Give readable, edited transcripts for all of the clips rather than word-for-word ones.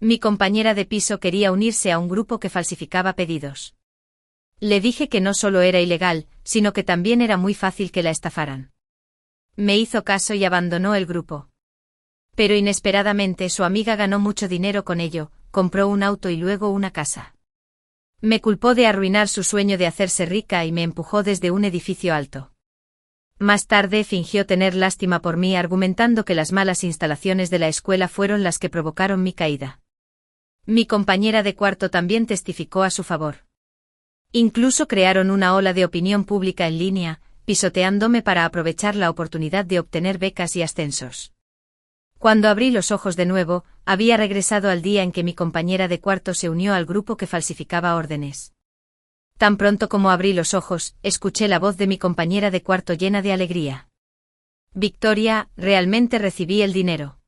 Mi compañera de piso quería unirse a un grupo que falsificaba pedidos. Le dije que no solo era ilegal, sino que también era muy fácil que la estafaran. Me hizo caso y abandonó el grupo. Pero inesperadamente su amiga ganó mucho dinero con ello, compró un auto y luego una casa. Me culpó de arruinar su sueño de hacerse rica y me empujó desde un edificio alto. Más tarde fingió tener lástima por mí argumentando que las malas instalaciones de la escuela fueron las que provocaron mi caída. Mi compañera de cuarto también testificó a su favor. Incluso crearon una ola de opinión pública en línea, pisoteándome para aprovechar la oportunidad de obtener becas y ascensos. Cuando abrí los ojos de nuevo, había regresado al día en que mi compañera de cuarto se unió al grupo que falsificaba órdenes. Tan pronto como abrí los ojos, escuché la voz de mi compañera de cuarto llena de alegría. Victoria, realmente recibí el dinero.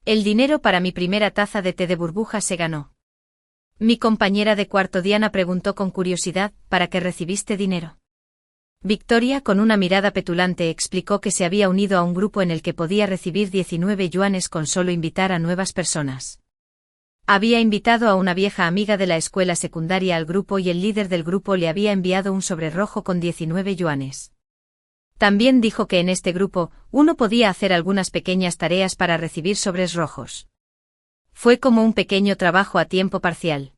El dinero para mi primera taza de té de burbujas se ganó. Mi compañera de cuarto Diana preguntó con curiosidad, ¿para qué recibiste dinero? Victoria, con una mirada petulante, explicó que se había unido a un grupo en el que podía recibir 19 yuanes con solo invitar a nuevas personas. Había invitado a una vieja amiga de la escuela secundaria al grupo y el líder del grupo le había enviado un sobre rojo con 19 yuanes. También dijo que en este grupo, uno podía hacer algunas pequeñas tareas para recibir sobres rojos. Fue como un pequeño trabajo a tiempo parcial.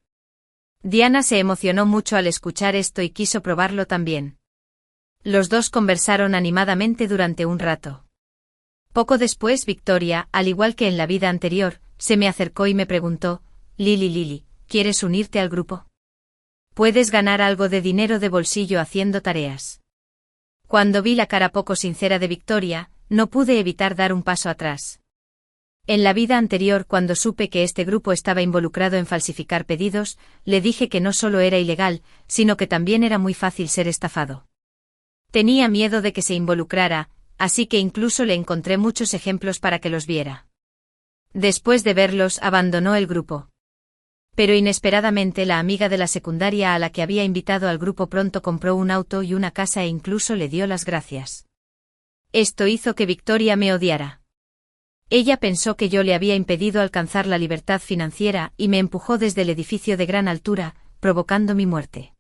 Diana se emocionó mucho al escuchar esto y quiso probarlo también. Los dos conversaron animadamente durante un rato. Poco después Victoria, al igual que en la vida anterior, se me acercó y me preguntó, Lili, ¿quieres unirte al grupo? Puedes ganar algo de dinero de bolsillo haciendo tareas. Cuando vi la cara poco sincera de Victoria, no pude evitar dar un paso atrás. En la vida anterior, cuando supe que este grupo estaba involucrado en falsificar pedidos, le dije que no solo era ilegal, sino que también era muy fácil ser estafado. Tenía miedo de que se involucrara, así que incluso le encontré muchos ejemplos para que los viera. Después de verlos, abandonó el grupo. Pero inesperadamente la amiga de la secundaria a la que había invitado al grupo pronto compró un auto y una casa e incluso le dio las gracias. Esto hizo que Victoria me odiara. Ella pensó que yo le había impedido alcanzar la libertad financiera y me empujó desde el edificio de gran altura, provocando mi muerte.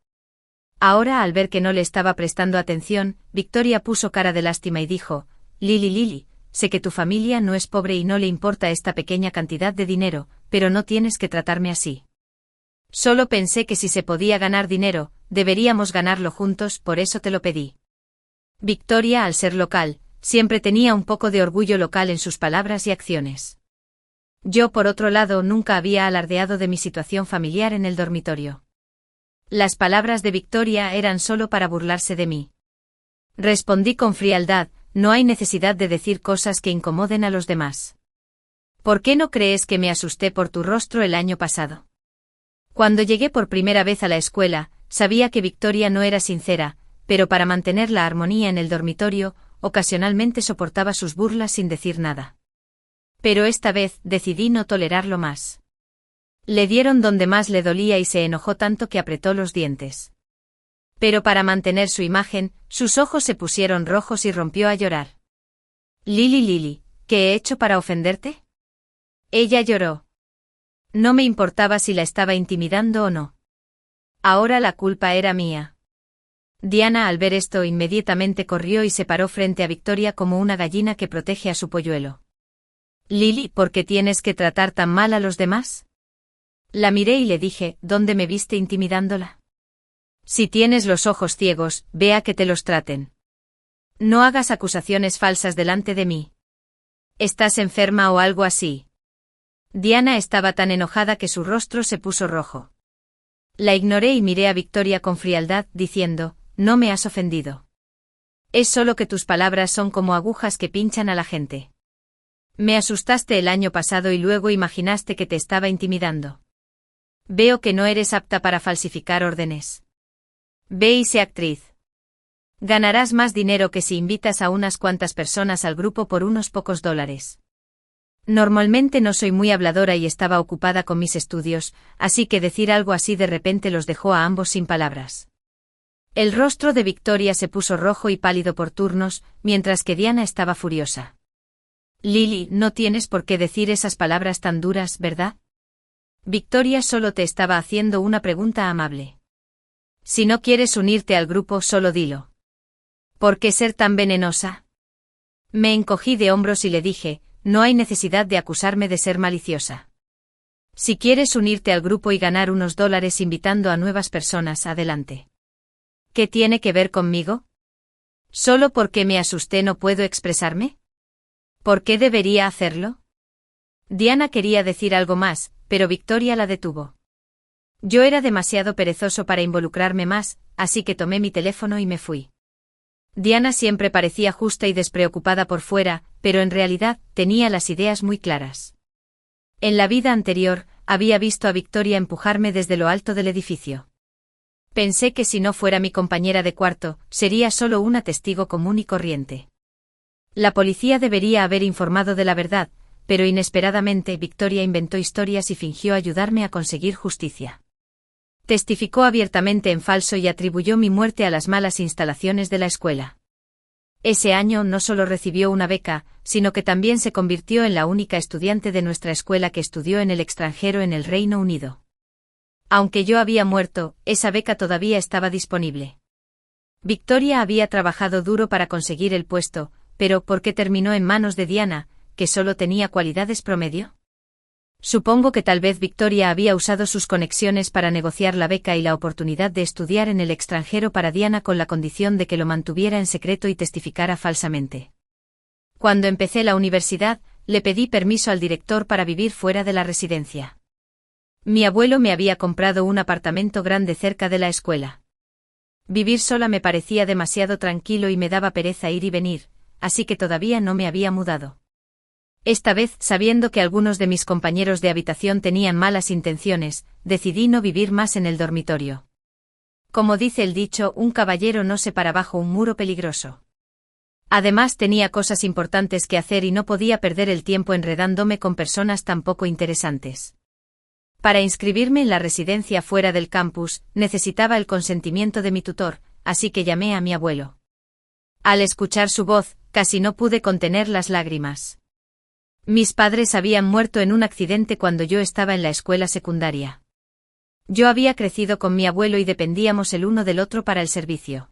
Ahora, al ver que no le estaba prestando atención, Victoria puso cara de lástima y dijo, Lili, sé que tu familia no es pobre y no le importa esta pequeña cantidad de dinero, pero no tienes que tratarme así. Solo pensé que si se podía ganar dinero, deberíamos ganarlo juntos, por eso te lo pedí. Victoria, al ser local, siempre tenía un poco de orgullo local en sus palabras y acciones. Yo, por otro lado, nunca había alardeado de mi situación familiar en el dormitorio. Las palabras de Victoria eran solo para burlarse de mí. Respondí con frialdad, no hay necesidad de decir cosas que incomoden a los demás. ¿Por qué no crees que me asusté por tu rostro el año pasado? Cuando llegué por primera vez a la escuela, sabía que Victoria no era sincera, pero para mantener la armonía en el dormitorio, ocasionalmente soportaba sus burlas sin decir nada. Pero esta vez decidí no tolerarlo más. Le dieron donde más le dolía y se enojó tanto que apretó los dientes. Pero para mantener su imagen, sus ojos se pusieron rojos y rompió a llorar. Lili, ¿qué he hecho para ofenderte? Ella lloró. No me importaba si la estaba intimidando o no. Ahora la culpa era mía. Diana, al ver esto, inmediatamente corrió y se paró frente a Victoria como una gallina que protege a su polluelo. Lili, ¿por qué tienes que tratar tan mal a los demás? La miré y le dije, ¿dónde me viste intimidándola? Si tienes los ojos ciegos, ve a que te los traten. No hagas acusaciones falsas delante de mí. ¿Estás enferma o algo así? Diana estaba tan enojada que su rostro se puso rojo. La ignoré y miré a Victoria con frialdad, diciendo, no me has ofendido. Es solo que tus palabras son como agujas que pinchan a la gente. Me asustaste el año pasado y luego imaginaste que te estaba intimidando. Veo que no eres apta para falsificar órdenes. Ve y sé actriz. Ganarás más dinero que si invitas a unas cuantas personas al grupo por unos pocos dólares. Normalmente no soy muy habladora y estaba ocupada con mis estudios, así que decir algo así de repente los dejó a ambos sin palabras. El rostro de Victoria se puso rojo y pálido por turnos, mientras que Diana estaba furiosa. Lili, no tienes por qué decir esas palabras tan duras, ¿verdad? Victoria solo te estaba haciendo una pregunta amable. Si no quieres unirte al grupo, solo dilo. ¿Por qué ser tan venenosa? Me encogí de hombros y le dije, no hay necesidad de acusarme de ser maliciosa. Si quieres unirte al grupo y ganar unos dólares invitando a nuevas personas, adelante. ¿Qué tiene que ver conmigo? ¿Solo porque me asusté no puedo expresarme? ¿Por qué debería hacerlo? Diana quería decir algo más, pero Victoria la detuvo. Yo era demasiado perezoso para involucrarme más, así que tomé mi teléfono y me fui. Diana siempre parecía justa y despreocupada por fuera, pero en realidad tenía las ideas muy claras. En la vida anterior, había visto a Victoria empujarme desde lo alto del edificio. Pensé que si no fuera mi compañera de cuarto, sería solo una testigo común y corriente. La policía debería haber informado de la verdad, pero inesperadamente Victoria inventó historias y fingió ayudarme a conseguir justicia. Testificó abiertamente en falso y atribuyó mi muerte a las malas instalaciones de la escuela. Ese año no solo recibió una beca, sino que también se convirtió en la única estudiante de nuestra escuela que estudió en el extranjero en el Reino Unido. Aunque yo había muerto, esa beca todavía estaba disponible. Victoria había trabajado duro para conseguir el puesto, pero ¿por qué terminó en manos de Diana, que solo tenía cualidades promedio? Supongo que tal vez Victoria había usado sus conexiones para negociar la beca y la oportunidad de estudiar en el extranjero para Diana con la condición de que lo mantuviera en secreto y testificara falsamente. Cuando empecé la universidad, le pedí permiso al director para vivir fuera de la residencia. Mi abuelo me había comprado un apartamento grande cerca de la escuela. Vivir sola me parecía demasiado tranquilo y me daba pereza ir y venir, así que todavía no me había mudado. Esta vez, sabiendo que algunos de mis compañeros de habitación tenían malas intenciones, decidí no vivir más en el dormitorio. Como dice el dicho, un caballero no se para bajo un muro peligroso. Además tenía cosas importantes que hacer y no podía perder el tiempo enredándome con personas tan poco interesantes. Para inscribirme en la residencia fuera del campus, necesitaba el consentimiento de mi tutor, así que llamé a mi abuelo. Al escuchar su voz, casi no pude contener las lágrimas. Mis padres habían muerto en un accidente cuando yo estaba en la escuela secundaria. Yo había crecido con mi abuelo y dependíamos el uno del otro para el servicio.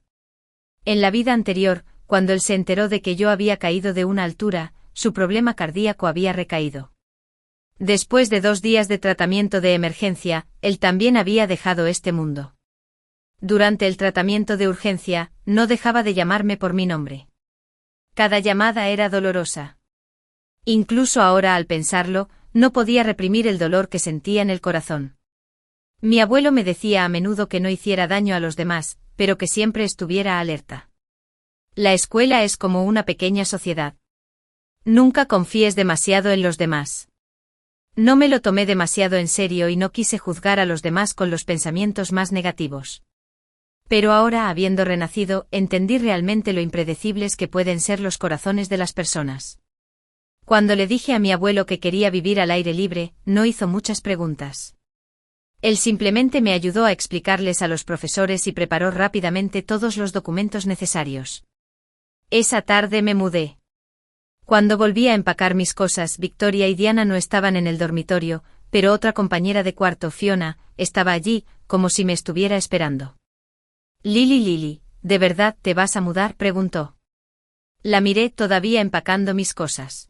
En la vida anterior, cuando él se enteró de que yo había caído de una altura, su problema cardíaco había recaído. Después de 2 días de tratamiento de emergencia, él también había dejado este mundo. Durante el tratamiento de urgencia, no dejaba de llamarme por mi nombre. Cada llamada era dolorosa. Incluso ahora al pensarlo, no podía reprimir el dolor que sentía en el corazón. Mi abuelo me decía a menudo que no hiciera daño a los demás, pero que siempre estuviera alerta. La escuela es como una pequeña sociedad. Nunca confíes demasiado en los demás. No me lo tomé demasiado en serio y no quise juzgar a los demás con los pensamientos más negativos. Pero ahora, habiendo renacido, entendí realmente lo impredecibles que pueden ser los corazones de las personas. Cuando le dije a mi abuelo que quería vivir al aire libre, no hizo muchas preguntas. Él simplemente me ayudó a explicarles a los profesores y preparó rápidamente todos los documentos necesarios. Esa tarde me mudé. Cuando volví a empacar mis cosas, Victoria y Diana no estaban en el dormitorio, pero otra compañera de cuarto, Fiona, estaba allí, como si me estuviera esperando. Lily, ¿de verdad te vas a mudar?, preguntó. La miré, todavía empacando mis cosas.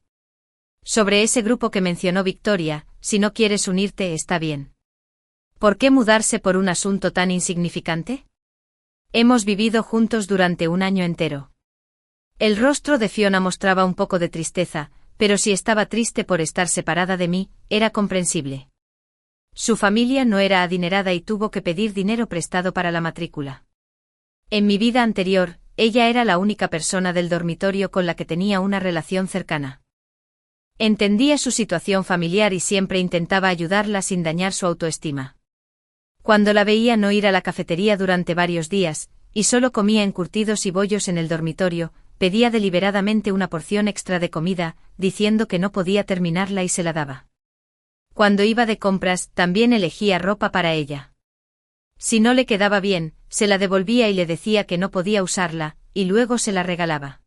Sobre ese grupo que mencionó Victoria, si no quieres unirte está bien. ¿Por qué mudarse por un asunto tan insignificante? Hemos vivido juntos durante un año entero. El rostro de Fiona mostraba un poco de tristeza, pero si estaba triste por estar separada de mí, era comprensible. Su familia no era adinerada y tuvo que pedir dinero prestado para la matrícula. En mi vida anterior, ella era la única persona del dormitorio con la que tenía una relación cercana. Entendía su situación familiar y siempre intentaba ayudarla sin dañar su autoestima. Cuando la veía no ir a la cafetería durante varios días, y solo comía encurtidos y bollos en el dormitorio, pedía deliberadamente una porción extra de comida, diciendo que no podía terminarla y se la daba. Cuando iba de compras, también elegía ropa para ella. Si no le quedaba bien, se la devolvía y le decía que no podía usarla, y luego se la regalaba.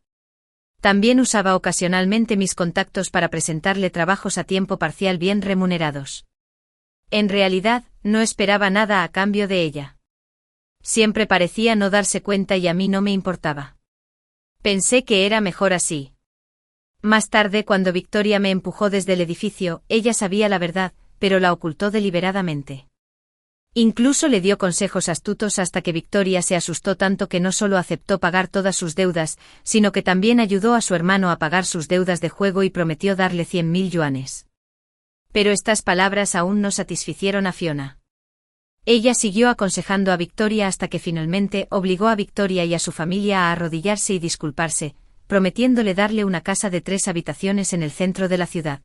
También usaba ocasionalmente mis contactos para presentarle trabajos a tiempo parcial bien remunerados. En realidad, no esperaba nada a cambio de ella. Siempre parecía no darse cuenta y a mí no me importaba. Pensé que era mejor así. Más tarde, cuando Victoria me empujó desde el edificio, ella sabía la verdad, pero la ocultó deliberadamente. Incluso le dio consejos astutos hasta que Victoria se asustó tanto que no solo aceptó pagar todas sus deudas, sino que también ayudó a su hermano a pagar sus deudas de juego y prometió darle 100.000 yuanes. Pero estas palabras aún no satisficieron a Fiona. Ella siguió aconsejando a Victoria hasta que finalmente obligó a Victoria y a su familia a arrodillarse y disculparse, prometiéndole darle una casa de 3 habitaciones en el centro de la ciudad.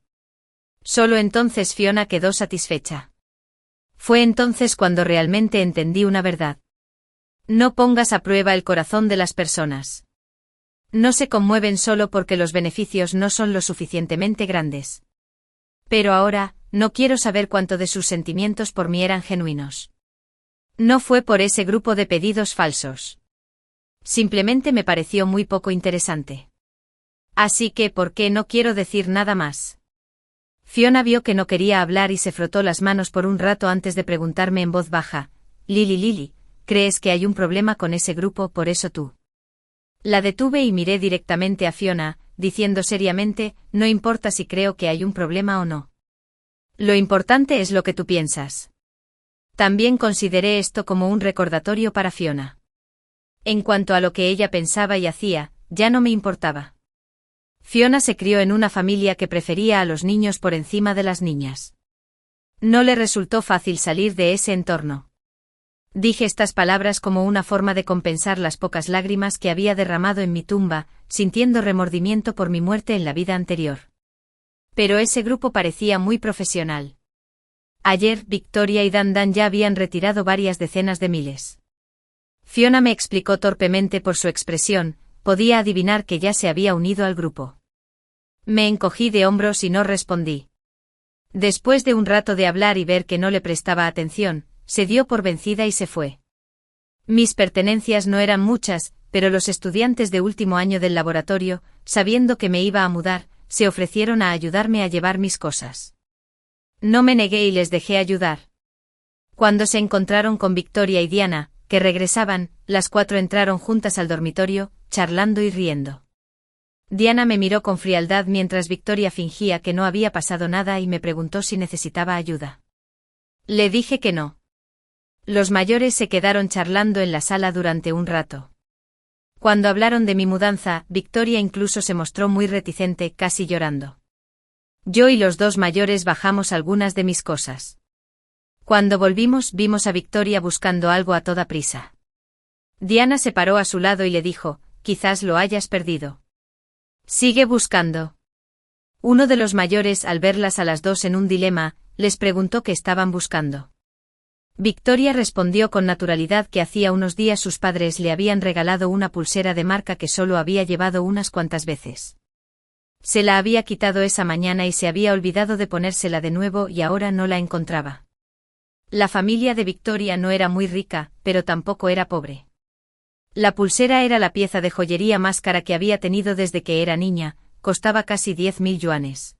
Solo entonces Fiona quedó satisfecha. Fue entonces cuando realmente entendí una verdad. No pongas a prueba el corazón de las personas. No se conmueven solo porque los beneficios no son lo suficientemente grandes. Pero ahora, no quiero saber cuánto de sus sentimientos por mí eran genuinos. No fue por ese grupo de pedidos falsos. Simplemente me pareció muy poco interesante. Así que, ¿por qué no quiero decir nada más? Fiona vio que no quería hablar y se frotó las manos por un rato antes de preguntarme en voz baja: Lily, ¿crees que hay un problema con ese grupo por eso tú? La detuve y miré directamente a Fiona, diciendo seriamente: no importa si creo que hay un problema o no. Lo importante es lo que tú piensas. También consideré esto como un recordatorio para Fiona. En cuanto a lo que ella pensaba y hacía, ya no me importaba. Fiona se crió en una familia que prefería a los niños por encima de las niñas. No le resultó fácil salir de ese entorno. Dije estas palabras como una forma de compensar las pocas lágrimas que había derramado en mi tumba, sintiendo remordimiento por mi muerte en la vida anterior. Pero ese grupo parecía muy profesional. Ayer, Victoria y Dan ya habían retirado varias decenas de miles. Fiona me explicó torpemente por su expresión, podía adivinar que ya se había unido al grupo. Me encogí de hombros y no respondí. Después de un rato de hablar y ver que no le prestaba atención, se dio por vencida y se fue. Mis pertenencias no eran muchas, pero los estudiantes de último año del laboratorio, sabiendo que me iba a mudar, se ofrecieron a ayudarme a llevar mis cosas. No me negué y les dejé ayudar. Cuando se encontraron con Victoria y Diana, que regresaban, las 4 entraron juntas al dormitorio, charlando y riendo. Diana me miró con frialdad mientras Victoria fingía que no había pasado nada y me preguntó si necesitaba ayuda. Le dije que no. Los mayores se quedaron charlando en la sala durante un rato. Cuando hablaron de mi mudanza, Victoria incluso se mostró muy reticente, casi llorando. Yo y los 2 mayores bajamos algunas de mis cosas. Cuando volvimos, vimos a Victoria buscando algo a toda prisa. Diana se paró a su lado y le dijo: quizás lo hayas perdido. Sigue buscando. Uno de los mayores, al verlas a las 2 en un dilema, les preguntó qué estaban buscando. Victoria respondió con naturalidad que hacía unos días sus padres le habían regalado una pulsera de marca que solo había llevado unas cuantas veces. Se la había quitado esa mañana y se había olvidado de ponérsela de nuevo y ahora no la encontraba. La familia de Victoria no era muy rica, pero tampoco era pobre. La pulsera era la pieza de joyería más cara que había tenido desde que era niña, costaba casi 10.000 yuanes.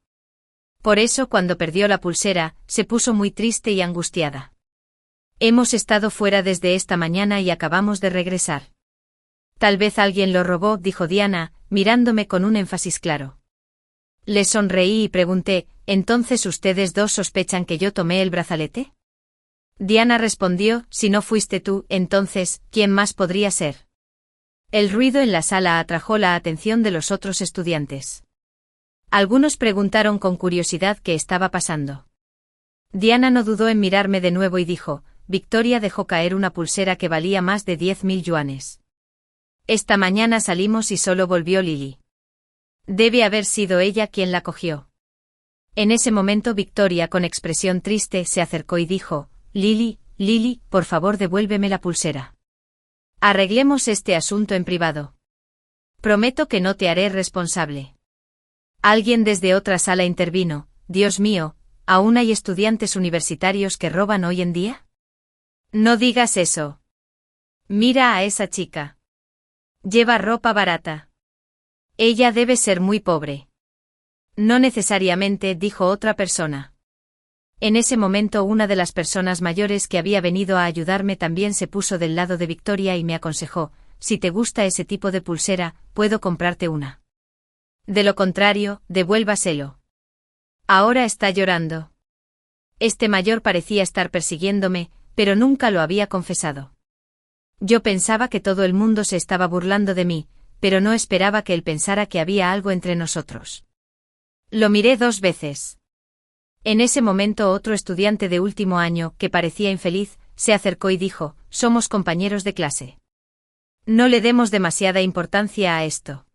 Por eso, cuando perdió la pulsera, se puso muy triste y angustiada. Hemos estado fuera desde esta mañana y acabamos de regresar. Tal vez alguien lo robó, dijo Diana, mirándome con un énfasis claro. Le sonreí y pregunté: ¿entonces ustedes 2 sospechan que yo tomé el brazalete? Diana respondió: si no fuiste tú, entonces, ¿quién más podría ser? El ruido en la sala atrajo la atención de los otros estudiantes. Algunos preguntaron con curiosidad qué estaba pasando. Diana no dudó en mirarme de nuevo y dijo: Victoria dejó caer una pulsera que valía más de 10.000 yuanes. Esta mañana salimos y solo volvió Lily. Debe haber sido ella quien la cogió. En ese momento Victoria, con expresión triste, se acercó y dijo: Lily, por favor devuélveme la pulsera. Arreglemos este asunto en privado. Prometo que no te haré responsable. Alguien desde otra sala intervino: Dios mío, ¿aún hay estudiantes universitarios que roban hoy en día? No digas eso. Mira a esa chica. Lleva ropa barata. Ella debe ser muy pobre. No necesariamente, dijo otra persona. En ese momento una de las personas mayores que había venido a ayudarme también se puso del lado de Victoria y me aconsejó: si te gusta ese tipo de pulsera, puedo comprarte una. De lo contrario, devuélvaselo. Ahora está llorando. Este mayor parecía estar persiguiéndome, pero nunca lo había confesado. Yo pensaba que todo el mundo se estaba burlando de mí, pero no esperaba que él pensara que había algo entre nosotros. Lo miré 2 veces. En ese momento otro estudiante de último año, que parecía infeliz, se acercó y dijo: somos compañeros de clase. No le demos demasiada importancia a esto.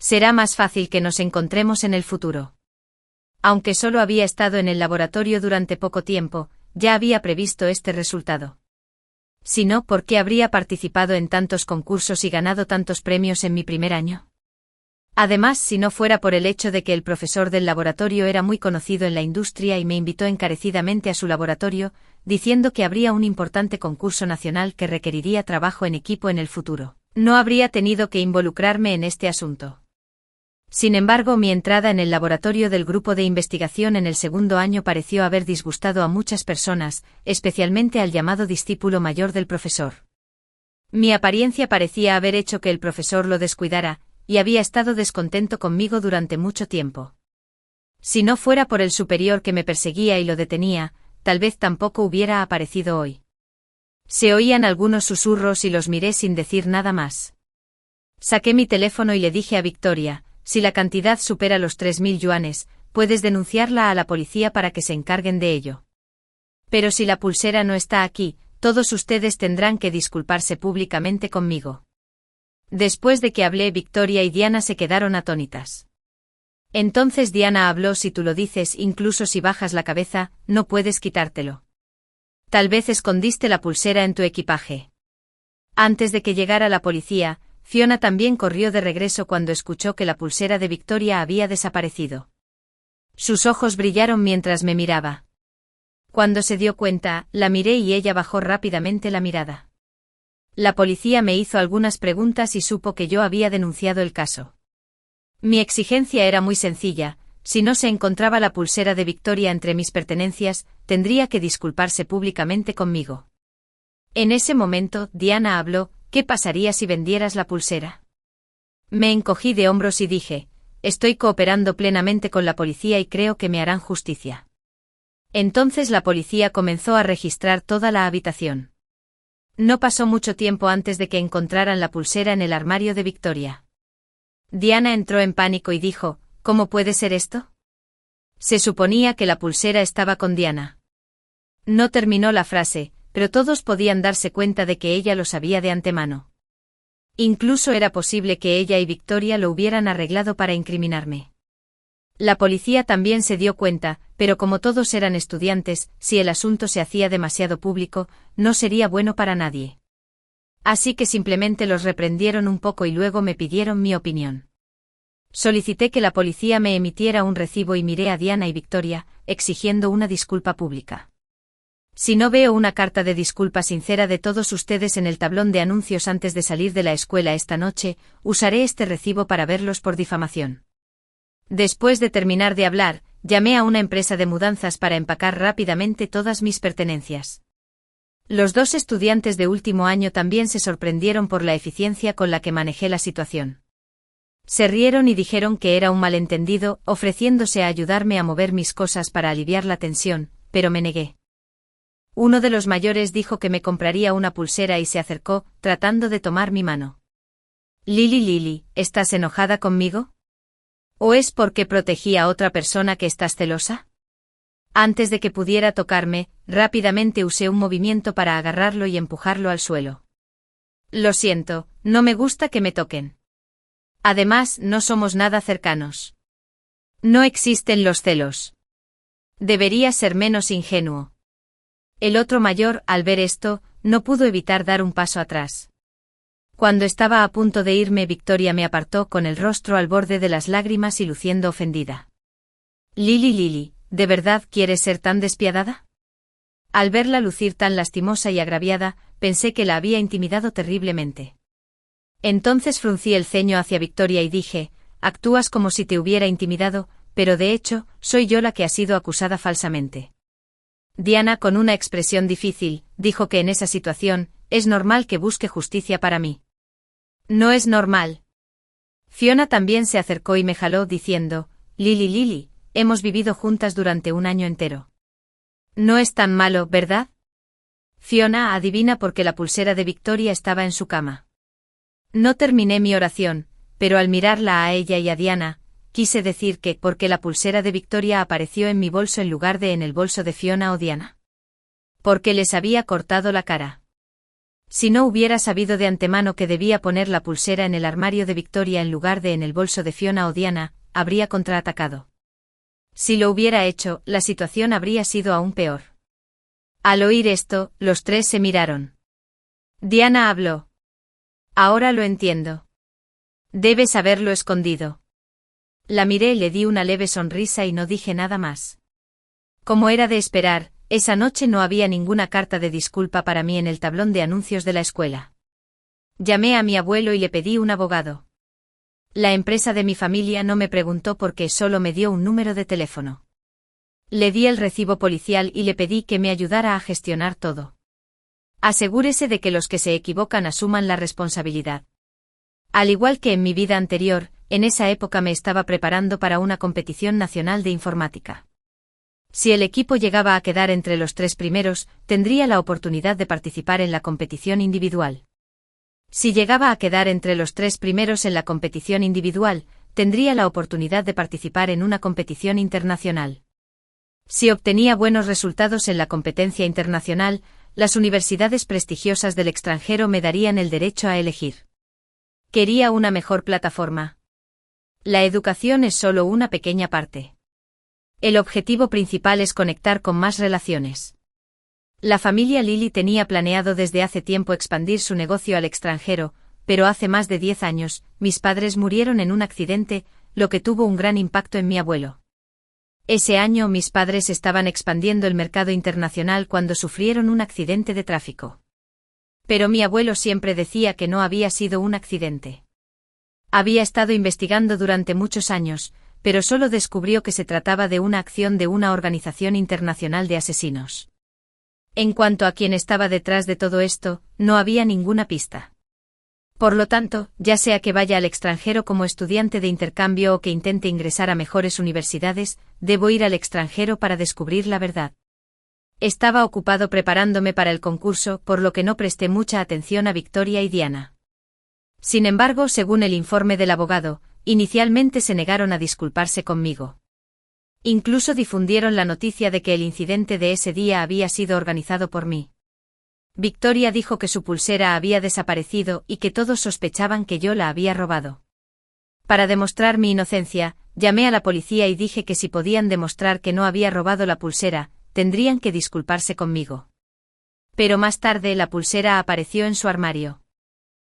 Será más fácil que nos encontremos en el futuro. Aunque solo había estado en el laboratorio durante poco tiempo, ya había previsto este resultado. Si no, ¿por qué habría participado en tantos concursos y ganado tantos premios en mi primer año? Además, si no fuera por el hecho de que el profesor del laboratorio era muy conocido en la industria y me invitó encarecidamente a su laboratorio, diciendo que habría un importante concurso nacional que requeriría trabajo en equipo en el futuro, no habría tenido que involucrarme en este asunto. Sin embargo, mi entrada en el laboratorio del grupo de investigación en el segundo año pareció haber disgustado a muchas personas, especialmente al llamado discípulo mayor del profesor. Mi apariencia parecía haber hecho que el profesor lo descuidara, y había estado descontento conmigo durante mucho tiempo. Si no fuera por el superior que me perseguía y lo detenía, tal vez tampoco hubiera aparecido hoy. Se oían algunos susurros y los miré sin decir nada más. Saqué mi teléfono y le dije a Victoria: si la cantidad supera los 3.000 yuanes, puedes denunciarla a la policía para que se encarguen de ello. Pero si la pulsera no está aquí, todos ustedes tendrán que disculparse públicamente conmigo. Después de que hablé, Victoria y Diana se quedaron atónitas. Entonces Diana habló: si tú lo dices, incluso si bajas la cabeza, no puedes quitártelo. Tal vez escondiste la pulsera en tu equipaje. Antes de que llegara la policía, Fiona también corrió de regreso cuando escuchó que la pulsera de Victoria había desaparecido. Sus ojos brillaron mientras me miraba. Cuando se dio cuenta, la miré y ella bajó rápidamente la mirada. La policía me hizo algunas preguntas y supo que yo había denunciado el caso. Mi exigencia era muy sencilla: si no se encontraba la pulsera de Victoria entre mis pertenencias, tendría que disculparse públicamente conmigo. En ese momento, Diana habló: ¿qué pasaría si vendieras la pulsera? Me encogí de hombros y dije: estoy cooperando plenamente con la policía y creo que me harán justicia. Entonces la policía comenzó a registrar toda la habitación. No pasó mucho tiempo antes de que encontraran la pulsera en el armario de Victoria. Diana entró en pánico y dijo: ¿cómo puede ser esto? Se suponía que la pulsera estaba con Diana. No terminó la frase, pero todos podían darse cuenta de que ella lo sabía de antemano. Incluso era posible que ella y Victoria lo hubieran arreglado para incriminarme. La policía también se dio cuenta, pero como todos eran estudiantes, si el asunto se hacía demasiado público, no sería bueno para nadie. Así que simplemente los reprendieron un poco y luego me pidieron mi opinión. Solicité que la policía me emitiera un recibo y miré a Diana y Victoria, exigiendo una disculpa pública. Si no veo una carta de disculpa sincera de todos ustedes en el tablón de anuncios antes de salir de la escuela esta noche, usaré este recibo para verlos por difamación. Después de terminar de hablar, llamé a una empresa de mudanzas para empacar rápidamente todas mis pertenencias. Los 2 estudiantes de último año también se sorprendieron por la eficiencia con la que manejé la situación. Se rieron y dijeron que era un malentendido, ofreciéndose a ayudarme a mover mis cosas para aliviar la tensión, pero me negué. Uno de los mayores dijo que me compraría una pulsera y se acercó, tratando de tomar mi mano. Lily, ¿estás enojada conmigo? ¿O es porque protegí a otra persona que estás celosa? Antes de que pudiera tocarme, rápidamente usé un movimiento para agarrarlo y empujarlo al suelo. Lo siento, no me gusta que me toquen. Además, no somos nada cercanos. No existen los celos. Debería ser menos ingenuo. El otro mayor, al ver esto, no pudo evitar dar un paso atrás. Cuando estaba a punto de irme, Victoria me apartó con el rostro al borde de las lágrimas y luciendo ofendida. Lily, ¿de verdad quieres ser tan despiadada? Al verla lucir tan lastimosa y agraviada, pensé que la había intimidado terriblemente. Entonces fruncí el ceño hacia Victoria y dije: actúas como si te hubiera intimidado, pero de hecho, soy yo la que ha sido acusada falsamente. Diana, con una expresión difícil, dijo que en esa situación, es normal que busque justicia para mí. No es normal. Fiona también se acercó y me jaló diciendo, Lily, hemos vivido juntas durante un año entero. No es tan malo, ¿verdad? Fiona, adivina por qué la pulsera de Victoria estaba en su cama. No terminé mi oración, pero al mirarla a ella y a Diana, quise decir que porque la pulsera de Victoria apareció en mi bolso en lugar de en el bolso de Fiona o Diana. Porque les había cortado la cara. Si no hubiera sabido de antemano que debía poner la pulsera en el armario de Victoria en lugar de en el bolso de Fiona o Diana, habría contraatacado. Si lo hubiera hecho, la situación habría sido aún peor. Al oír esto, los tres se miraron. Diana habló. Ahora lo entiendo. Debes haberlo escondido. La miré, le di una leve sonrisa y no dije nada más. Como era de esperar, esa noche no había ninguna carta de disculpa para mí en el tablón de anuncios de la escuela. Llamé a mi abuelo y le pedí un abogado. La empresa de mi familia no me preguntó por qué, solo me dio un número de teléfono. Le di el recibo policial y le pedí que me ayudara a gestionar todo. Asegúrese de que los que se equivocan asuman la responsabilidad. Al igual que en mi vida anterior, en esa época me estaba preparando para una competición nacional de informática. Si el equipo llegaba a quedar entre los 3 primeros, tendría la oportunidad de participar en la competición individual. Si llegaba a quedar entre los 3 primeros en la competición individual, tendría la oportunidad de participar en una competición internacional. Si obtenía buenos resultados en la competencia internacional, las universidades prestigiosas del extranjero me darían el derecho a elegir. Quería una mejor plataforma. La educación es solo una pequeña parte. El objetivo principal es conectar con más relaciones. La familia Lily tenía planeado desde hace tiempo expandir su negocio al extranjero, pero hace más de 10 años, mis padres murieron en un accidente, lo que tuvo un gran impacto en mi abuelo. Ese año mis padres estaban expandiendo el mercado internacional cuando sufrieron un accidente de tráfico. Pero mi abuelo siempre decía que no había sido un accidente. Había estado investigando durante muchos años, pero solo descubrió que se trataba de una acción de una organización internacional de asesinos. En cuanto a quién estaba detrás de todo esto, no había ninguna pista. Por lo tanto, ya sea que vaya al extranjero como estudiante de intercambio o que intente ingresar a mejores universidades, debo ir al extranjero para descubrir la verdad. Estaba ocupado preparándome para el concurso, por lo que no presté mucha atención a Victoria y Diana. Sin embargo, según el informe del abogado, inicialmente se negaron a disculparse conmigo. Incluso difundieron la noticia de que el incidente de ese día había sido organizado por mí. Victoria dijo que su pulsera había desaparecido y que todos sospechaban que yo la había robado. Para demostrar mi inocencia, llamé a la policía y dije que si podían demostrar que no había robado la pulsera, tendrían que disculparse conmigo. Pero más tarde la pulsera apareció en su armario.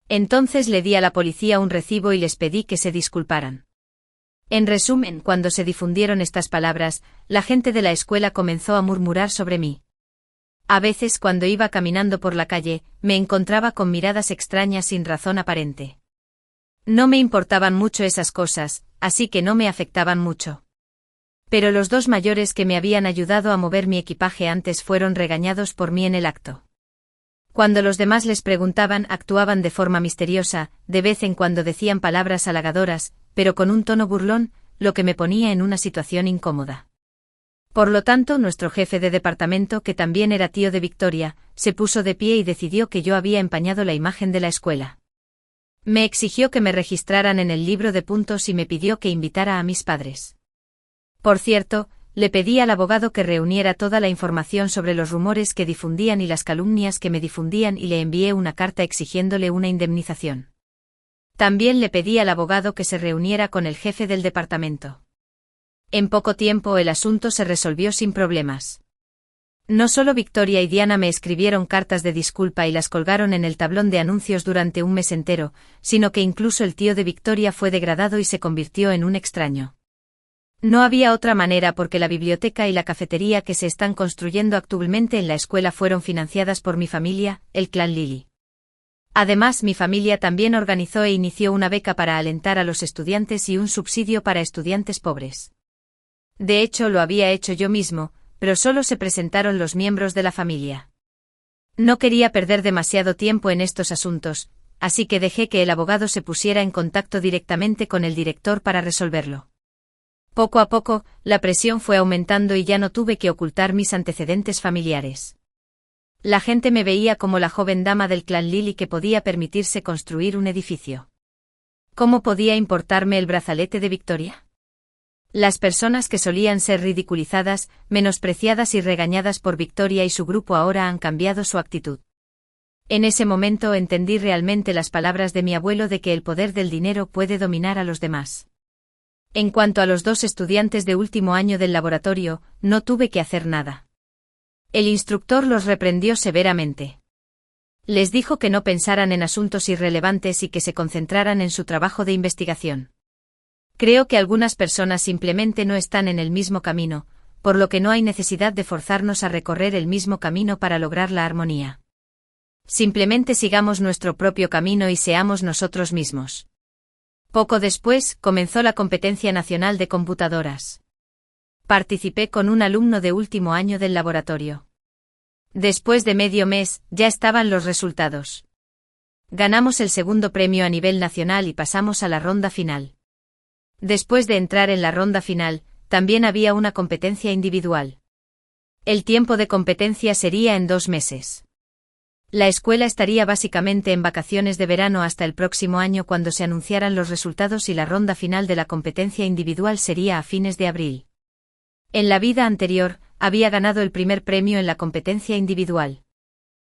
Entonces le di a la policía un recibo y les pedí que se disculparan. En resumen, cuando se difundieron estas palabras, la gente de la escuela comenzó a murmurar sobre mí. A veces cuando iba caminando por la calle, me encontraba con miradas extrañas sin razón aparente. No me importaban mucho esas cosas, así que no me afectaban mucho. Pero los 2 mayores que me habían ayudado a mover mi equipaje antes fueron regañados por mí en el acto. Cuando los demás les preguntaban, actuaban de forma misteriosa, de vez en cuando decían palabras halagadoras, pero con un tono burlón, lo que me ponía en una situación incómoda. Por lo tanto, nuestro jefe de departamento, que también era tío de Victoria, se puso de pie y decidió que yo había empañado la imagen de la escuela. Me exigió que me registraran en el libro de puntos y me pidió que invitara a mis padres. Por cierto, le pedí al abogado que reuniera toda la información sobre los rumores que difundían y las calumnias que me difundían y le envié una carta exigiéndole una indemnización. También le pedí al abogado que se reuniera con el jefe del departamento. En poco tiempo el asunto se resolvió sin problemas. No solo Victoria y Diana me escribieron cartas de disculpa y las colgaron en el tablón de anuncios durante un mes entero, sino que incluso el tío de Victoria fue degradado y se convirtió en un extraño. No había otra manera porque la biblioteca y la cafetería que se están construyendo actualmente en la escuela fueron financiadas por mi familia, el clan Lily. Además, mi familia también organizó e inició una beca para alentar a los estudiantes y un subsidio para estudiantes pobres. De hecho, lo había hecho yo mismo, pero solo se presentaron los miembros de la familia. No quería perder demasiado tiempo en estos asuntos, así que dejé que el abogado se pusiera en contacto directamente con el director para resolverlo. Poco a poco, la presión fue aumentando y ya no tuve que ocultar mis antecedentes familiares. La gente me veía como la joven dama del clan Lily que podía permitirse construir un edificio. ¿Cómo podía importarme el brazalete de Victoria? Las personas que solían ser ridiculizadas, menospreciadas y regañadas por Victoria y su grupo ahora han cambiado su actitud. En ese momento entendí realmente las palabras de mi abuelo de que el poder del dinero puede dominar a los demás. En cuanto a los 2 estudiantes de último año del laboratorio, no tuve que hacer nada. El instructor los reprendió severamente. Les dijo que no pensaran en asuntos irrelevantes y que se concentraran en su trabajo de investigación. Creo que algunas personas simplemente no están en el mismo camino, por lo que no hay necesidad de forzarnos a recorrer el mismo camino para lograr la armonía. Simplemente sigamos nuestro propio camino y seamos nosotros mismos. Poco después, comenzó la competencia nacional de computadoras. Participé con un alumno de último año del laboratorio. Después de medio mes, ya estaban los resultados. Ganamos el segundo premio a nivel nacional y pasamos a la ronda final. Después de entrar en la ronda final, también había una competencia individual. El tiempo de competencia sería en 2 meses. La escuela estaría básicamente en vacaciones de verano hasta el próximo año cuando se anunciaran los resultados y la ronda final de la competencia individual sería a fines de abril. En la vida anterior, había ganado el primer premio en la competencia individual.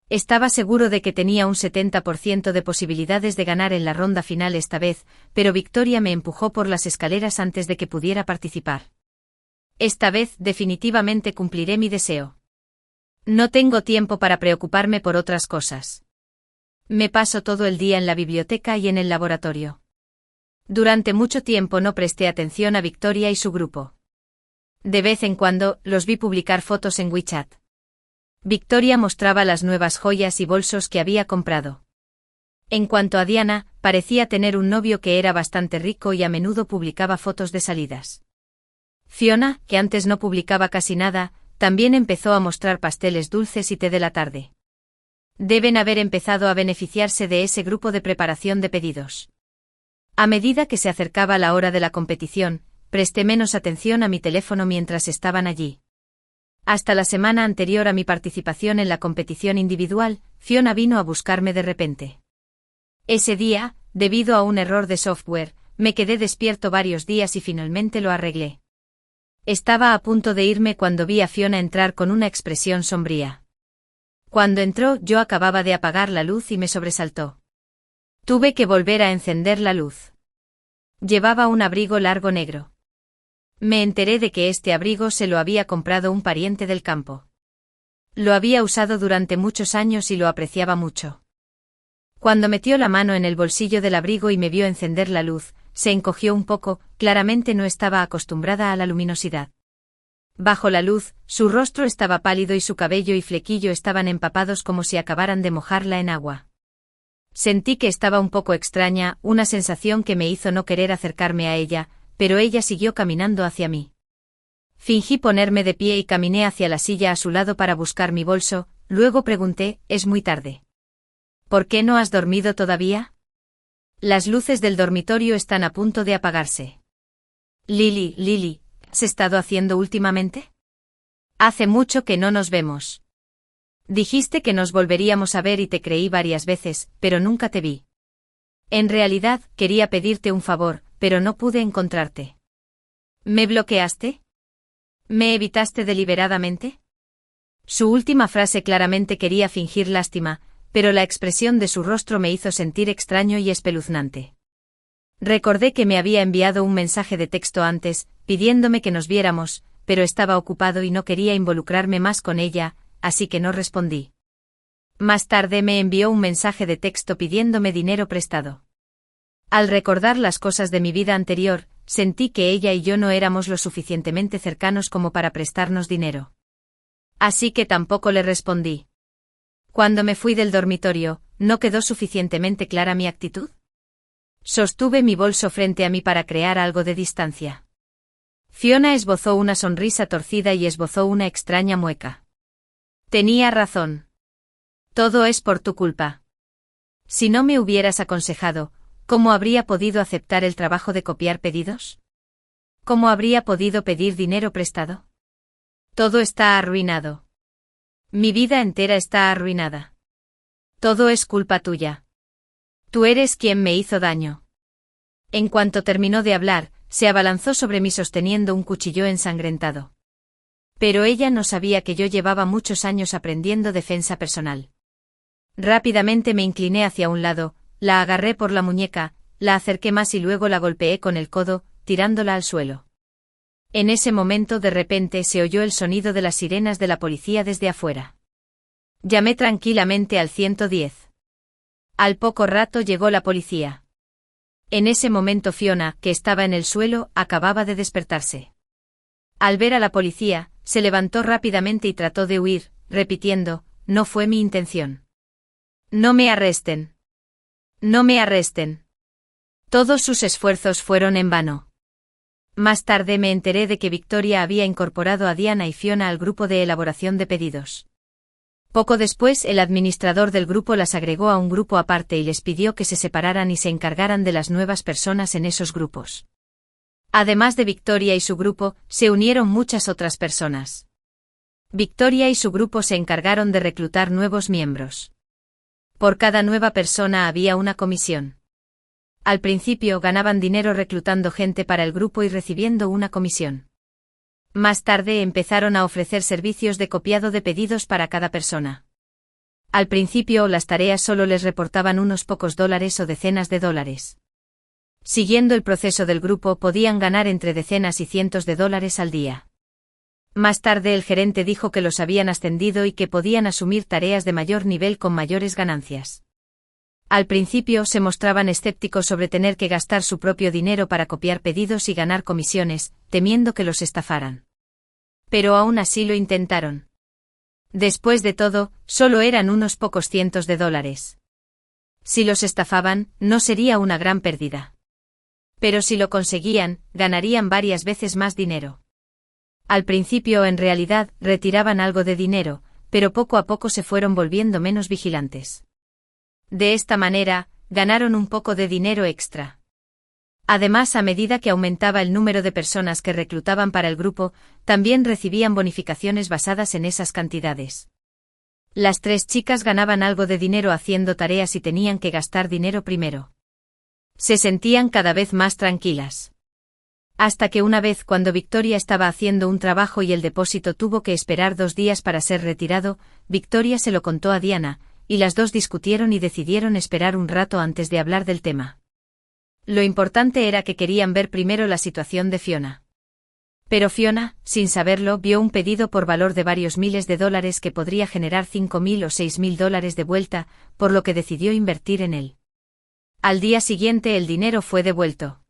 Estaba seguro de que tenía un 70% de posibilidades de ganar en la ronda final esta vez, pero Victoria me empujó por las escaleras antes de que pudiera participar. Esta vez definitivamente cumpliré mi deseo. No tengo tiempo para preocuparme por otras cosas. Me paso todo el día en la biblioteca y en el laboratorio. Durante mucho tiempo no presté atención a Victoria y su grupo. De vez en cuando, los vi publicar fotos en WeChat. Victoria mostraba las nuevas joyas y bolsos que había comprado. En cuanto a Diana, parecía tener un novio que era bastante rico y a menudo publicaba fotos de salidas. Fiona, que antes no publicaba casi nada, también empezó a mostrar pasteles dulces y té de la tarde. Deben haber empezado a beneficiarse de ese grupo de preparación de pedidos. A medida que se acercaba la hora de la competición, presté menos atención a mi teléfono mientras estaban allí. Hasta la semana anterior a mi participación en la competición individual, Fiona vino a buscarme de repente. Ese día, debido a un error de software, me quedé despierto varios días y finalmente lo arreglé. Estaba a punto de irme cuando vi a Fiona entrar con una expresión sombría. Cuando entró, yo acababa de apagar la luz y me sobresaltó. Tuve que volver a encender la luz. Llevaba un abrigo largo negro. Me enteré de que este abrigo se lo había comprado un pariente del campo. Lo había usado durante muchos años y lo apreciaba mucho. Cuando metió la mano en el bolsillo del abrigo y me vio encender la luz, se encogió un poco, claramente no estaba acostumbrada a la luminosidad. Bajo la luz, su rostro estaba pálido y su cabello y flequillo estaban empapados como si acabaran de mojarla en agua. Sentí que estaba un poco extraña, una sensación que me hizo no querer acercarme a ella, pero ella siguió caminando hacia mí. Fingí ponerme de pie y caminé hacia la silla a su lado para buscar mi bolso, luego pregunté, ¿es muy tarde? ¿Por qué no has dormido todavía? Las luces del dormitorio están a punto de apagarse. Lily, ¿qué has estado haciendo últimamente? Hace mucho que no nos vemos. Dijiste que nos volveríamos a ver y te creí varias veces, pero nunca te vi. En realidad, quería pedirte un favor, pero no pude encontrarte. ¿Me bloqueaste? ¿Me evitaste deliberadamente? Su última frase claramente quería fingir lástima, pero la expresión de su rostro me hizo sentir extraño y espeluznante. Recordé que me había enviado un mensaje de texto antes, pidiéndome que nos viéramos, pero estaba ocupado y no quería involucrarme más con ella, así que no respondí. Más tarde me envió un mensaje de texto pidiéndome dinero prestado. Al recordar las cosas de mi vida anterior, sentí que ella y yo no éramos lo suficientemente cercanos como para prestarnos dinero. Así que tampoco le respondí. Cuando me fui del dormitorio, ¿no quedó suficientemente clara mi actitud? Sostuve mi bolso frente a mí para crear algo de distancia. Fiona esbozó una sonrisa torcida y esbozó una extraña mueca. Tenía razón. Todo es por tu culpa. Si no me hubieras aconsejado, ¿cómo habría podido aceptar el trabajo de copiar pedidos? ¿Cómo habría podido pedir dinero prestado? Todo está arruinado. Mi vida entera está arruinada. Todo es culpa tuya. Tú eres quien me hizo daño. En cuanto terminó de hablar, se abalanzó sobre mí sosteniendo un cuchillo ensangrentado. Pero ella no sabía que yo llevaba muchos años aprendiendo defensa personal. Rápidamente me incliné hacia un lado, la agarré por la muñeca, la acerqué más y luego la golpeé con el codo, tirándola al suelo. En ese momento de repente se oyó el sonido de las sirenas de la policía desde afuera. Llamé tranquilamente al 110. Al poco rato llegó la policía. En ese momento Fiona, que estaba en el suelo, acababa de despertarse. Al ver a la policía, se levantó rápidamente y trató de huir, repitiendo, «No fue mi intención. No me arresten. No me arresten». Todos sus esfuerzos fueron en vano. Más tarde me enteré de que Victoria había incorporado a Diana y Fiona al grupo de elaboración de pedidos. Poco después el administrador del grupo las agregó a un grupo aparte y les pidió que se separaran y se encargaran de las nuevas personas en esos grupos. Además de Victoria y su grupo, se unieron muchas otras personas. Victoria y su grupo se encargaron de reclutar nuevos miembros. Por cada nueva persona había una comisión. Al principio ganaban dinero reclutando gente para el grupo y recibiendo una comisión. Más tarde empezaron a ofrecer servicios de copiado de pedidos para cada persona. Al principio las tareas solo les reportaban unos pocos dólares o decenas de dólares. Siguiendo el proceso del grupo podían ganar entre decenas y cientos de dólares al día. Más tarde el gerente dijo que los habían ascendido y que podían asumir tareas de mayor nivel con mayores ganancias. Al principio se mostraban escépticos sobre tener que gastar su propio dinero para copiar pedidos y ganar comisiones, temiendo que los estafaran. Pero aún así lo intentaron. Después de todo, solo eran unos pocos cientos de dólares. Si los estafaban, no sería una gran pérdida. Pero si lo conseguían, ganarían varias veces más dinero. Al principio en realidad retiraban algo de dinero, pero poco a poco se fueron volviendo menos vigilantes. De esta manera, ganaron un poco de dinero extra. Además, a medida que aumentaba el número de personas que reclutaban para el grupo, también recibían bonificaciones basadas en esas cantidades. Las 3 chicas ganaban algo de dinero haciendo tareas y tenían que gastar dinero primero. Se sentían cada vez más tranquilas. Hasta que una vez cuando Victoria estaba haciendo un trabajo y el depósito tuvo que esperar 2 días para ser retirado, Victoria se lo contó a Diana, y las dos discutieron y decidieron esperar un rato antes de hablar del tema. Lo importante era que querían ver primero la situación de Fiona. Pero Fiona, sin saberlo, vio un pedido por valor de varios miles de dólares que podría generar $5,000 o $6,000 de vuelta, por lo que decidió invertir en él. Al día siguiente el dinero fue devuelto.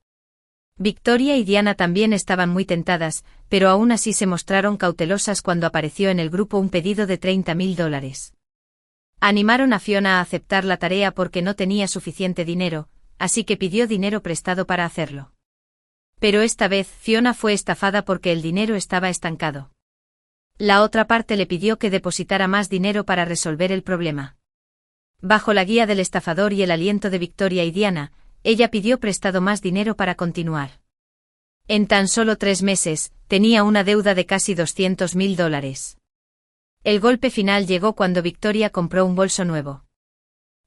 Victoria y Diana también estaban muy tentadas, pero aún así se mostraron cautelosas cuando apareció en el grupo un pedido de $30,000. Animaron a Fiona a aceptar la tarea porque no tenía suficiente dinero, así que pidió dinero prestado para hacerlo. Pero esta vez Fiona fue estafada porque el dinero estaba estancado. La otra parte le pidió que depositara más dinero para resolver el problema. Bajo la guía del estafador y el aliento de Victoria y Diana, ella pidió prestado más dinero para continuar. En tan solo 3 meses, tenía una deuda de casi $200,000. El golpe final llegó cuando Victoria compró un bolso nuevo.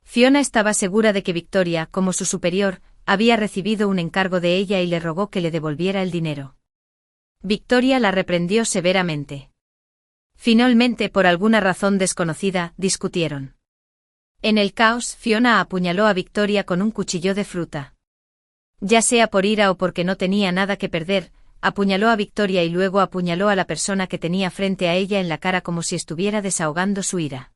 Fiona estaba segura de que Victoria, como su superior, había recibido un encargo de ella y le rogó que le devolviera el dinero. Victoria la reprendió severamente. Finalmente, por alguna razón desconocida, discutieron. En el caos, Fiona apuñaló a Victoria con un cuchillo de fruta. Ya sea por ira o porque no tenía nada que perder, apuñaló a Victoria y luego apuñaló a la persona que tenía frente a ella en la cara como si estuviera desahogando su ira.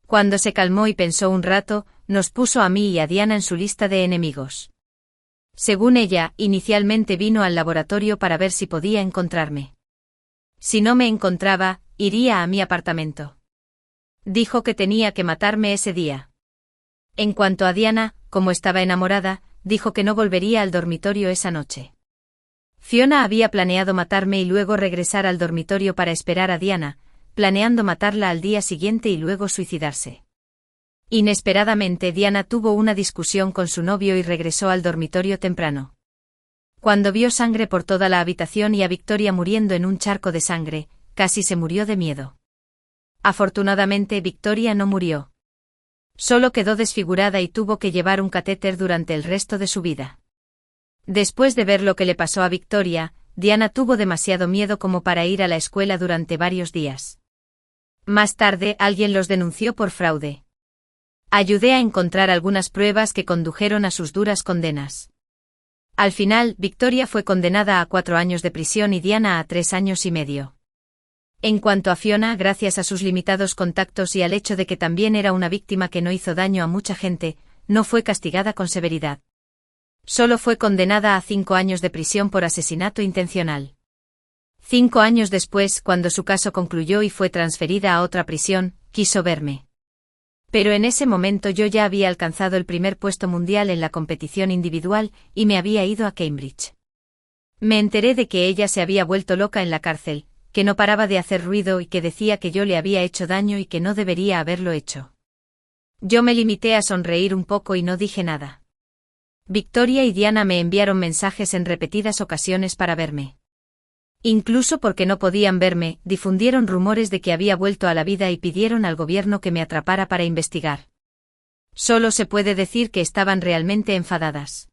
Cuando se calmó y pensó un rato, nos puso a mí y a Diana en su lista de enemigos. Según ella, inicialmente vino al laboratorio para ver si podía encontrarme. Si no me encontraba, iría a mi apartamento. Dijo que tenía que matarme ese día. En cuanto a Diana, como estaba enamorada, dijo que no volvería al dormitorio esa noche. Fiona había planeado matarme y luego regresar al dormitorio para esperar a Diana, planeando matarla al día siguiente y luego suicidarse. Inesperadamente Diana tuvo una discusión con su novio y regresó al dormitorio temprano. Cuando vio sangre por toda la habitación y a Victoria muriendo en un charco de sangre, casi se murió de miedo. Afortunadamente Victoria no murió. Solo quedó desfigurada y tuvo que llevar un catéter durante el resto de su vida. Después de ver lo que le pasó a Victoria, Diana tuvo demasiado miedo como para ir a la escuela durante varios días. Más tarde alguien los denunció por fraude. Ayudé a encontrar algunas pruebas que condujeron a sus duras condenas. Al final, Victoria fue condenada a 4 años de prisión y Diana a 3 años y medio. En cuanto a Fiona, gracias a sus limitados contactos y al hecho de que también era una víctima que no hizo daño a mucha gente, no fue castigada con severidad. Solo fue condenada a 5 años de prisión por asesinato intencional. 5 años después, cuando su caso concluyó y fue transferida a otra prisión, quiso verme. Pero en ese momento yo ya había alcanzado el primer puesto mundial en la competición individual y me había ido a Cambridge. Me enteré de que ella se había vuelto loca en la cárcel, que no paraba de hacer ruido y que decía que yo le había hecho daño y que no debería haberlo hecho. Yo me limité a sonreír un poco y no dije nada. Victoria y Diana me enviaron mensajes en repetidas ocasiones para verme. Incluso porque no podían verme, difundieron rumores de que había vuelto a la vida y pidieron al gobierno que me atrapara para investigar. Solo se puede decir que estaban realmente enfadadas.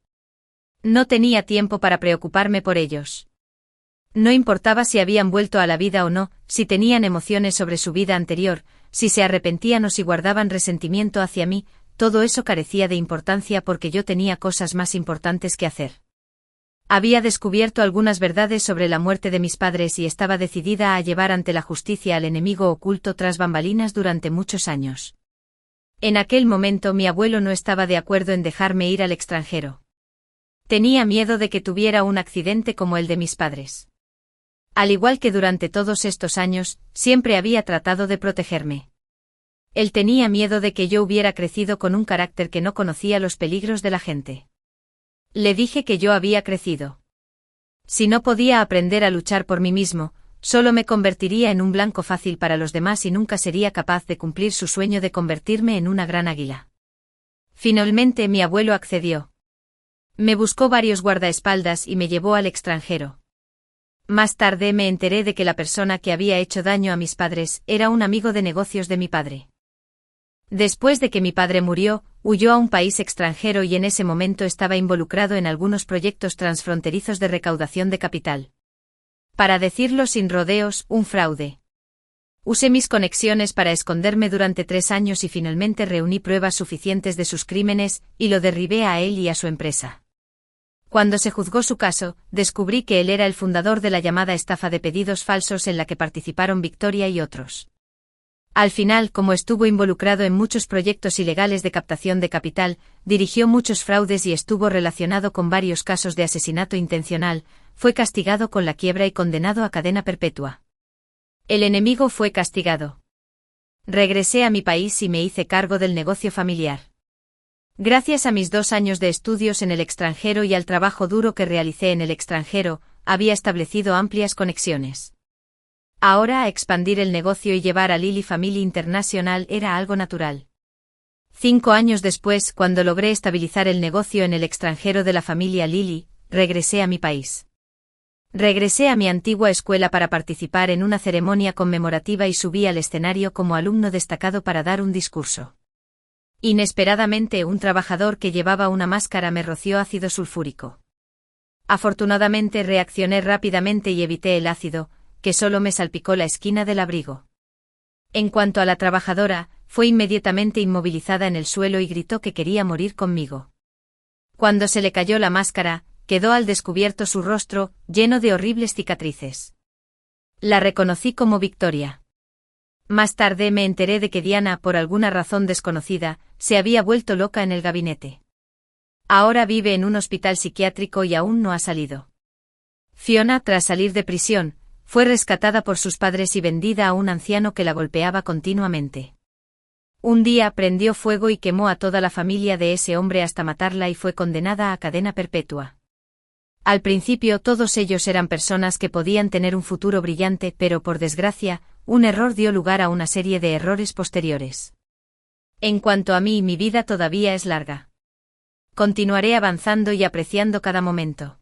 No tenía tiempo para preocuparme por ellos. No importaba si habían vuelto a la vida o no, si tenían emociones sobre su vida anterior, si se arrepentían o si guardaban resentimiento hacia mí, todo eso carecía de importancia porque yo tenía cosas más importantes que hacer. Había descubierto algunas verdades sobre la muerte de mis padres y estaba decidida a llevar ante la justicia al enemigo oculto tras bambalinas durante muchos años. En aquel momento mi abuelo no estaba de acuerdo en dejarme ir al extranjero. Tenía miedo de que tuviera un accidente como el de mis padres. Al igual que durante todos estos años, siempre había tratado de protegerme. Él tenía miedo de que yo hubiera crecido con un carácter que no conocía los peligros de la gente. Le dije que yo había crecido. Si no podía aprender a luchar por mí mismo, solo me convertiría en un blanco fácil para los demás y nunca sería capaz de cumplir su sueño de convertirme en una gran águila. Finalmente mi abuelo accedió. Me buscó varios guardaespaldas y me llevó al extranjero. Más tarde me enteré de que la persona que había hecho daño a mis padres era un amigo de negocios de mi padre. Después de que mi padre murió, huyó a un país extranjero y en ese momento estaba involucrado en algunos proyectos transfronterizos de recaudación de capital. Para decirlo sin rodeos, un fraude. Usé mis conexiones para esconderme durante 3 años y finalmente reuní pruebas suficientes de sus crímenes y lo derribé a él y a su empresa. Cuando se juzgó su caso, descubrí que él era el fundador de la llamada estafa de pedidos falsos en la que participaron Victoria y otros. Al final, como estuvo involucrado en muchos proyectos ilegales de captación de capital, dirigió muchos fraudes y estuvo relacionado con varios casos de asesinato intencional, fue castigado con la quiebra y condenado a cadena perpetua. El enemigo fue castigado. Regresé a mi país y me hice cargo del negocio familiar. Gracias a mis 2 años de estudios en el extranjero y al trabajo duro que realicé en el extranjero, había establecido amplias conexiones. Ahora expandir el negocio y llevar a Lilly Family International era algo natural. 5 años después, cuando logré estabilizar el negocio en el extranjero de la familia Lilly, regresé a mi país. Regresé a mi antigua escuela para participar en una ceremonia conmemorativa y subí al escenario como alumno destacado para dar un discurso. Inesperadamente, un trabajador que llevaba una máscara me roció ácido sulfúrico. Afortunadamente reaccioné rápidamente y evité el ácido, que solo me salpicó la esquina del abrigo. En cuanto a la trabajadora, fue inmediatamente inmovilizada en el suelo y gritó que quería morir conmigo. Cuando se le cayó la máscara, quedó al descubierto su rostro, lleno de horribles cicatrices. La reconocí como Victoria. Más tarde me enteré de que Diana, por alguna razón desconocida, se había vuelto loca en el gabinete. Ahora vive en un hospital psiquiátrico y aún no ha salido. Fiona, tras salir de prisión, fue rescatada por sus padres y vendida a un anciano que la golpeaba continuamente. Un día prendió fuego y quemó a toda la familia de ese hombre hasta matarla y fue condenada a cadena perpetua. Al principio todos ellos eran personas que podían tener un futuro brillante, pero por desgracia, un error dio lugar a una serie de errores posteriores. En cuanto a mí, mi vida todavía es larga. Continuaré avanzando y apreciando cada momento.